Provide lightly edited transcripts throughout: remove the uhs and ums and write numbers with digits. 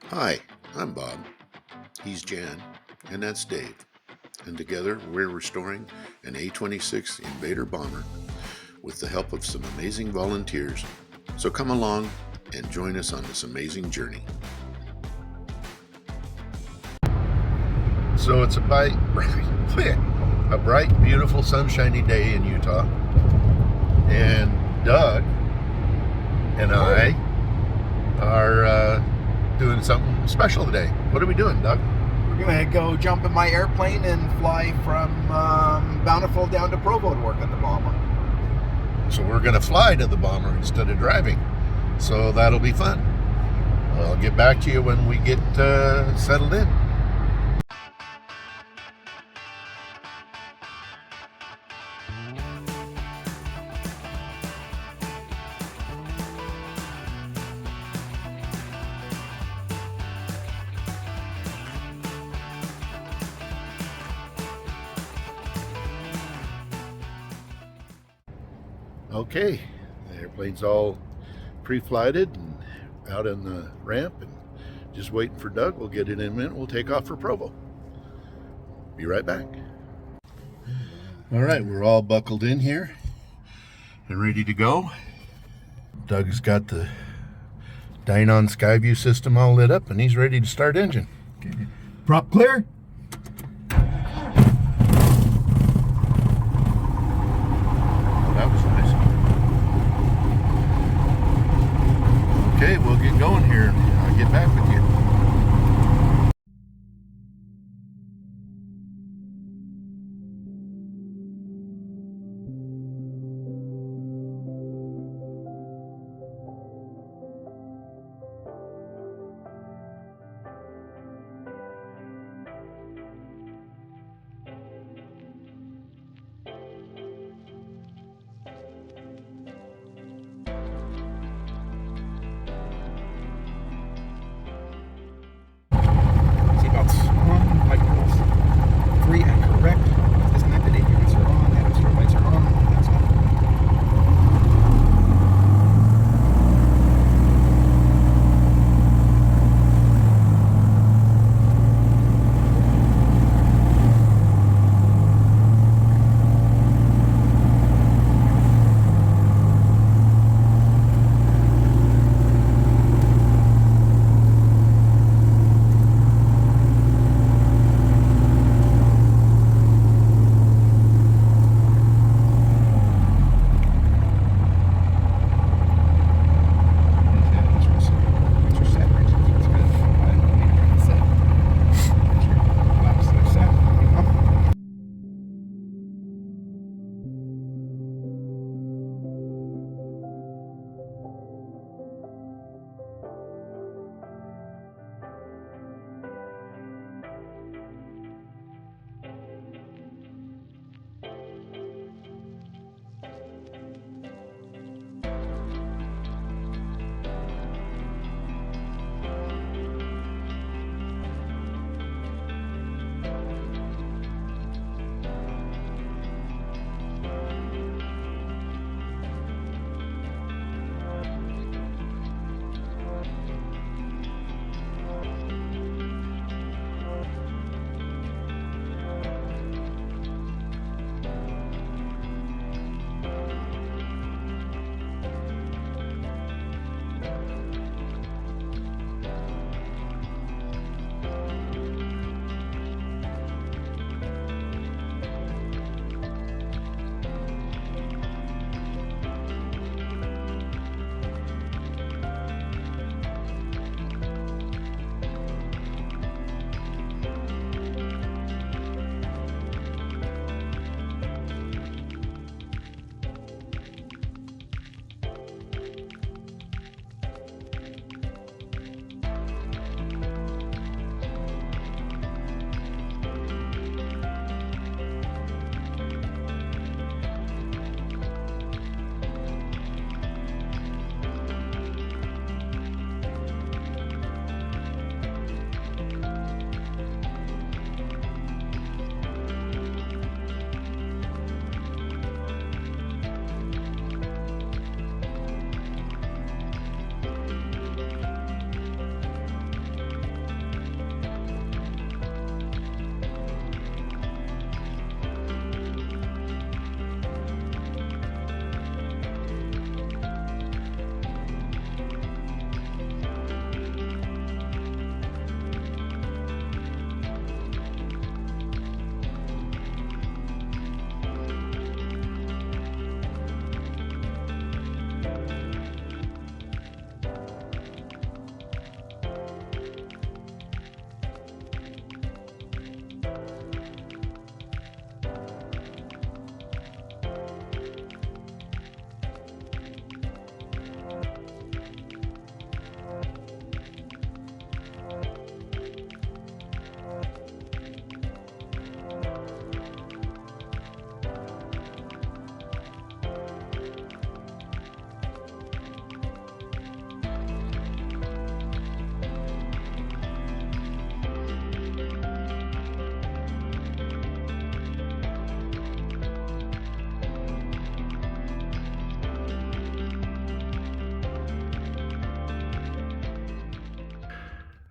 Hi, I'm Bob. He's Jan, and that's Dave. And together we're restoring an A-26 Invader bomber with the help of some amazing volunteers. So come along and join us on this amazing journey. So it's a bright, beautiful, sunshiny day in Utah. And Doug and I are doing something special today. What are we doing, Doug? We're going to go jump in my airplane and fly from Bountiful down to Provo to work on the bomber. So we're going to fly to the bomber instead of driving. So that'll be fun. I'll get back to you when we get settled in. Okay, the airplane's all pre-flighted and out in the ramp and just waiting for Doug. We'll get it in a minute. We'll take off for Provo. Be right back. All right, we're all buckled in here and ready to go. Doug's got the Dynon Skyview system all lit up and he's ready to start engine. Okay. Prop clear. That was nice. Okay, we'll get going here. I'll get back with you.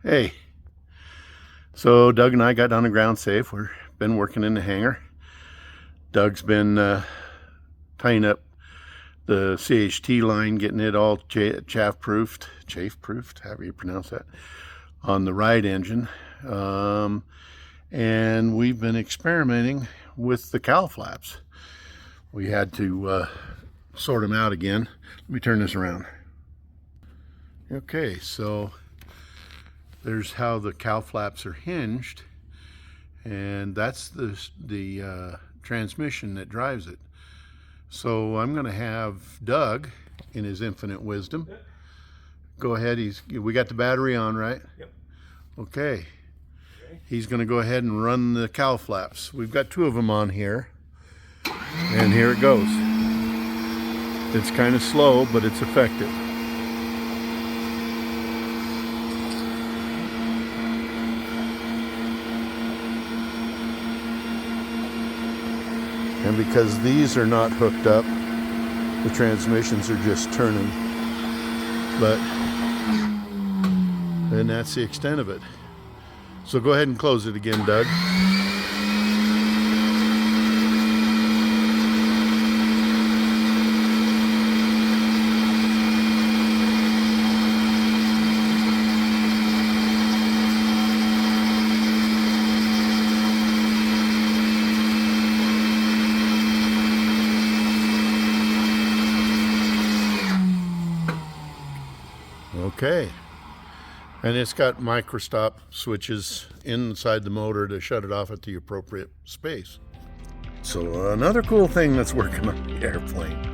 Hey, so Doug and I got down to ground safe. We've been working in the hangar. Doug's been tying up the CHT line, getting it all chafe-proofed, however you pronounce that, on the right engine. And we've been experimenting with the cowl flaps. We had to sort them out again. Let me turn this around. Okay, so there's how the cowl flaps are hinged, and that's the transmission that drives it. So I'm going to have Doug, in his infinite wisdom, go ahead. We got the battery on, right? Yep. Okay. He's going to go ahead and run the cowl flaps. We've got 2 of them on here, and here it goes. It's kind of slow, but it's effective. And because these are not hooked up, the transmissions are just turning. And that's the extent of it. So go ahead and close it again, Doug. Okay, and it's got micro stop switches inside the motor to shut it off at the appropriate space. So another cool thing that's working on the airplane.